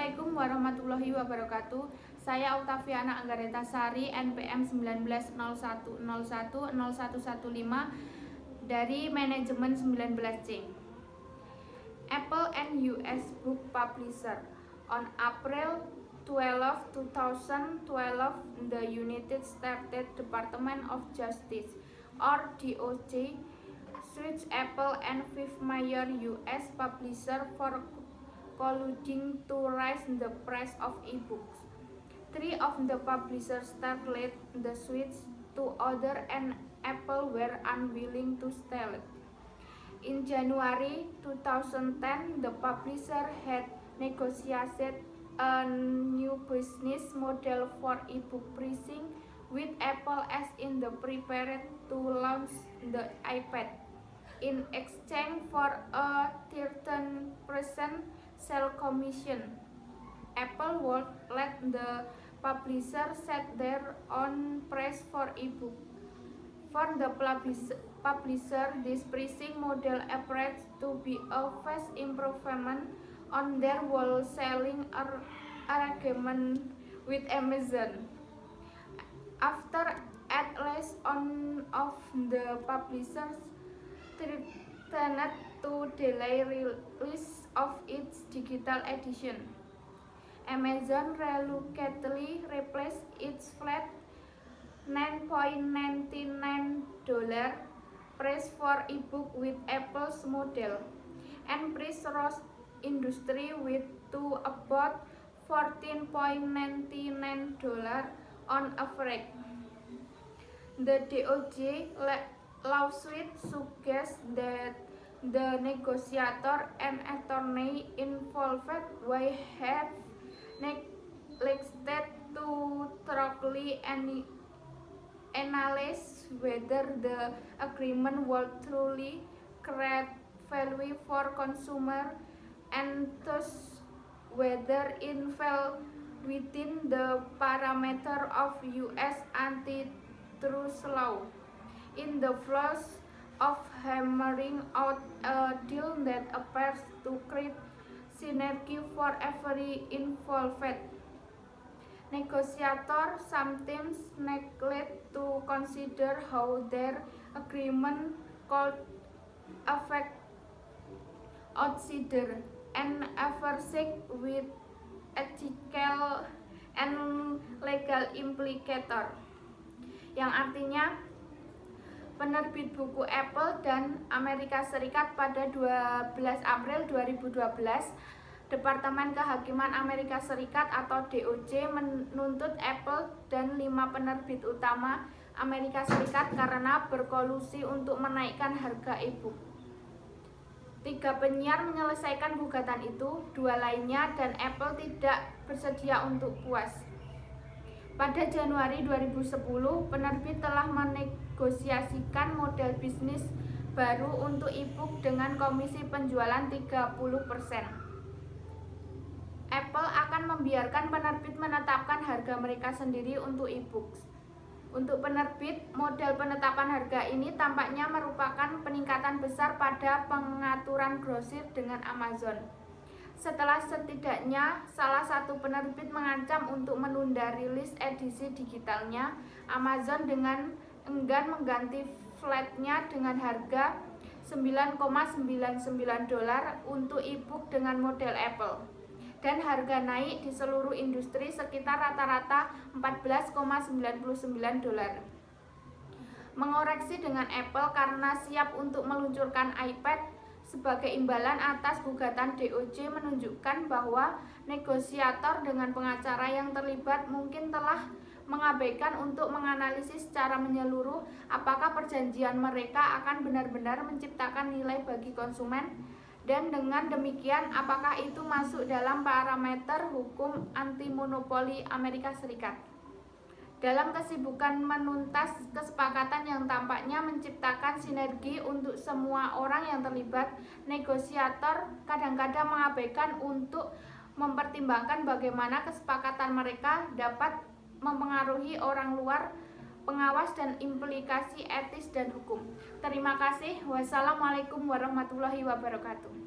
Assalamualaikum warahmatullahi wabarakatuh. Saya Octaviana Anggareta Sari, NPM 1901010115 dari Manajemen 19C. Apple and US Book Publisher. On April 12, 2012, the United States Department of Justice, or DOJ, sued Apple and fifth major US publisher for colluding to raise the price of e-books. Three of the publishers started the suit, two others and Apple were unwilling to settle. In January 2010, the publisher had negotiated a new business model for e-book pricing with Apple as in the prepared to launch the iPad. In exchange for a 13% sale commission, Apple would let the publisher set their own price for ebook. For the publisher, this pricing model appears to be a vast improvement on their wholesaling arrangement with Amazon. After at least one of the publishers threatened to delay release of its digital edition, Amazon reluctantly replaced its flat $9.99 price for ebook with Apple's model, and price rose industry with to about $14.99 on average. The DOJ lawsuit suggests that the negotiator and attorney involved may have neglected to thoroughly analyze whether the agreement would truly create value for consumers and thus whether it fell within the parameters of U.S. antitrust law. In the process of hammering out a deal that appears to create synergy for every involved, negotiators sometimes neglect to consider how their agreement could affect outsiders and adversaries with ethical and legal implications. Yang artinya penerbit buku Apple dan Amerika Serikat pada 12 April 2012, Departemen Kehakiman Amerika Serikat atau DOJ menuntut Apple dan 5 penerbit utama Amerika Serikat karena berkolusi untuk menaikkan harga e-book. 3 penyiar menyelesaikan gugatan itu, 2 lainnya dan Apple tidak bersedia untuk puas. Pada Januari 2010, penerbit telah menegosiasikan model bisnis baru untuk e-book dengan komisi penjualan 30%. Apple akan membiarkan penerbit menetapkan harga mereka sendiri untuk e-books. Untuk penerbit, model penetapan harga ini tampaknya merupakan peningkatan besar pada pengaturan grosir dengan Amazon. Setelah setidaknya salah satu penerbit mengancam untuk menunda rilis edisi digitalnya, Amazon dengan enggan mengganti flatnya dengan harga $9.99 untuk e-book dengan model Apple, dan harga naik di seluruh industri sekitar rata-rata $14.99. Mengoreksi dengan Apple karena siap untuk meluncurkan iPad sebagai imbalan atas gugatan DOJ menunjukkan bahwa negosiator dengan pengacara yang terlibat mungkin telah mengabaikan untuk menganalisis secara menyeluruh apakah perjanjian mereka akan benar-benar menciptakan nilai bagi konsumen, dan dengan demikian apakah itu masuk dalam parameter hukum anti-monopoli Amerika Serikat. Dalam kesibukan menuntas kesepakatan yang tampaknya menciptakan sinergi untuk semua orang yang terlibat, negosiator kadang-kadang mengabaikan untuk mempertimbangkan bagaimana kesepakatan mereka dapat mempengaruhi orang luar, pengawas, dan implikasi etis dan hukum. Terima kasih. Wassalamualaikum warahmatullahi wabarakatuh.